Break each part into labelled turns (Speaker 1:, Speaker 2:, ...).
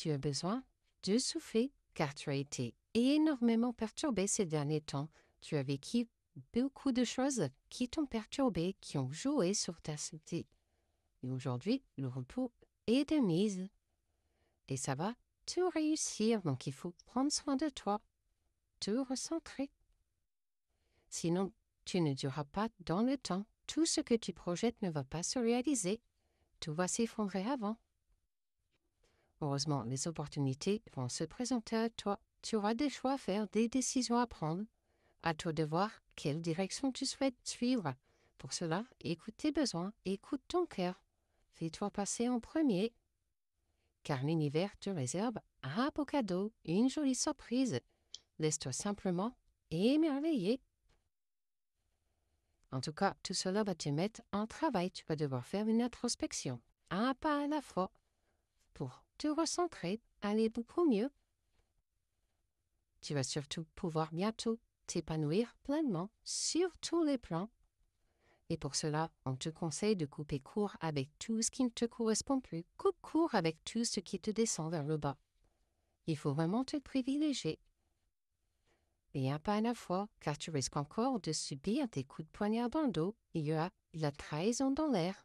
Speaker 1: tu as besoin de souffler car tu as été énormément perturbé ces derniers temps. Tu as vécu beaucoup de choses qui t'ont perturbé, qui ont joué sur ta santé. Et aujourd'hui, le repos est de mise. Et ça va te réussir. Donc, il faut prendre soin de toi, te recentrer. Sinon, tu ne dureras pas dans le temps. Tout ce que tu projettes ne va pas se réaliser. Tout va s'effondrer avant. Heureusement, les opportunités vont se présenter à toi. Tu auras des choix à faire, des décisions à prendre. À toi de voir quelle direction tu souhaites suivre. Pour cela, écoute tes besoins, écoute ton cœur. Fais-toi passer en premier. Car l'univers te réserve un beau cadeau, une jolie surprise. Laisse-toi simplement émerveiller. En tout cas, tout cela va te mettre en travail. Tu vas devoir faire une introspection, un pas à la fois, pour te recentrer, aller beaucoup mieux. Tu vas surtout pouvoir bientôt t'épanouir pleinement sur tous les plans. Et pour cela, on te conseille de couper court avec tout ce qui ne te correspond plus. Coupe court avec tout ce qui te descend vers le bas. Il faut vraiment te privilégier. Et un pas à la fois, car tu risques encore de subir des coups de poignard dans le dos. Il y a la trahison dans l'air.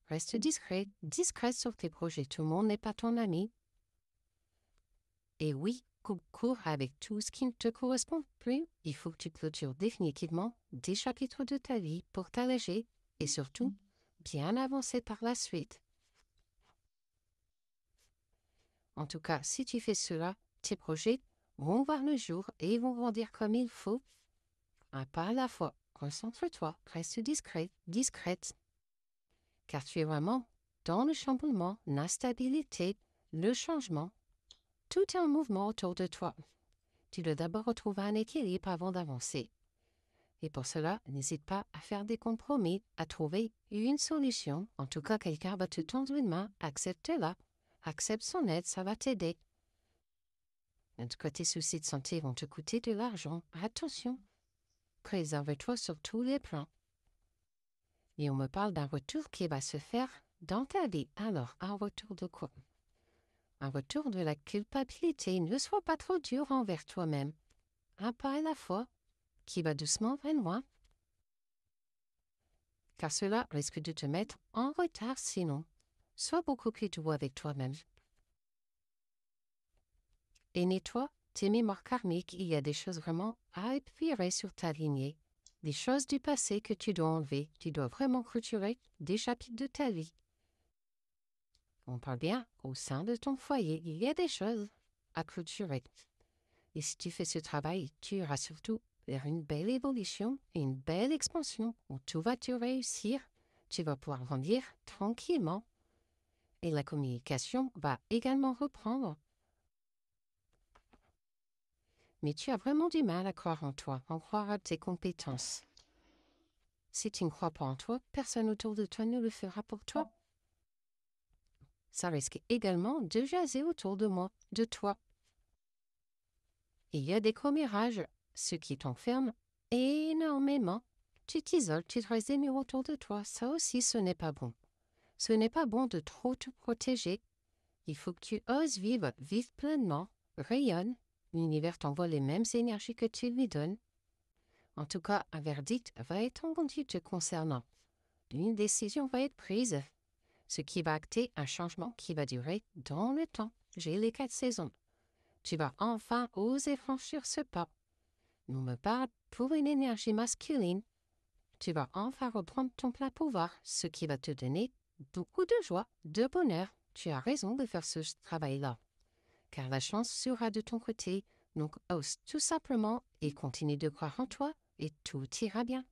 Speaker 1: Reste discret, discret sur tes projets. Tout le monde n'est pas ton ami. Et oui, coupe court avec tout ce qui ne te correspond plus. Il faut que tu clôtures définitivement des chapitres de ta vie pour t'alléger et surtout bien avancer par la suite. En tout cas, si tu fais cela, tes projets vont voir le jour et vont grandir comme il faut. Un pas à la fois. Concentre-toi, reste discret, discrète. Car tu es vraiment dans le chamboulement, l'instabilité, le changement. Tout est en mouvement autour de toi. Tu dois d'abord retrouver un équilibre avant d'avancer. Et pour cela, n'hésite pas à faire des compromis, à trouver une solution. En tout cas, quelqu'un va te tendre une main, accepte-la. Accepte son aide, ça va t'aider. En tout cas, tes soucis de santé vont te coûter de l'argent. Attention, préserve-toi sur tous les plans. Et on me parle d'un retour qui va se faire dans ta vie. Alors, un retour de quoi? Un retour de la culpabilité. Ne sois pas trop dur envers toi-même. Un pas à la fois, qui va doucement vers loin. Car cela risque de te mettre en retard sinon. Sois beaucoup plus doux avec toi-même. Et nettoie tes mémoires karmiques. Il y a des choses vraiment à épurer sur ta lignée. Des choses du passé que tu dois enlever. Tu dois vraiment clôturer des chapitres de ta vie. On parle bien au sein de ton foyer. Il y a des choses à clôturer. Et si tu fais ce travail, tu iras surtout vers une belle évolution et une belle expansion où tout va te réussir. Tu vas pouvoir grandir tranquillement. Et la communication va également reprendre. Mais tu as vraiment du mal à croire en toi, à croire à tes compétences. Si tu ne crois pas en toi, personne autour de toi ne le fera pour toi. Ça risque également de jaser autour de toi. Il y a des commérages, ce qui t'enferme énormément. Tu t'isoles, tu te résignes autour de toi. Ça aussi, ce n'est pas bon. Ce n'est pas bon de trop te protéger. Il faut que tu oses vivre, vive pleinement, rayonne. L'univers t'envoie les mêmes énergies que tu lui donnes. En tout cas, un verdict va être rendu te concernant. Une décision va être prise, ce qui va acter un changement qui va durer dans le temps. J'ai les 4 saisons. Tu vas enfin oser franchir ce pas. Nous me parle pour une énergie masculine. Tu vas enfin reprendre ton plein pouvoir, ce qui va te donner beaucoup de joie, de bonheur. Tu as raison de faire ce travail-là. Car la chance sera de ton côté. Donc, ose tout simplement et continue de croire en toi et tout ira bien.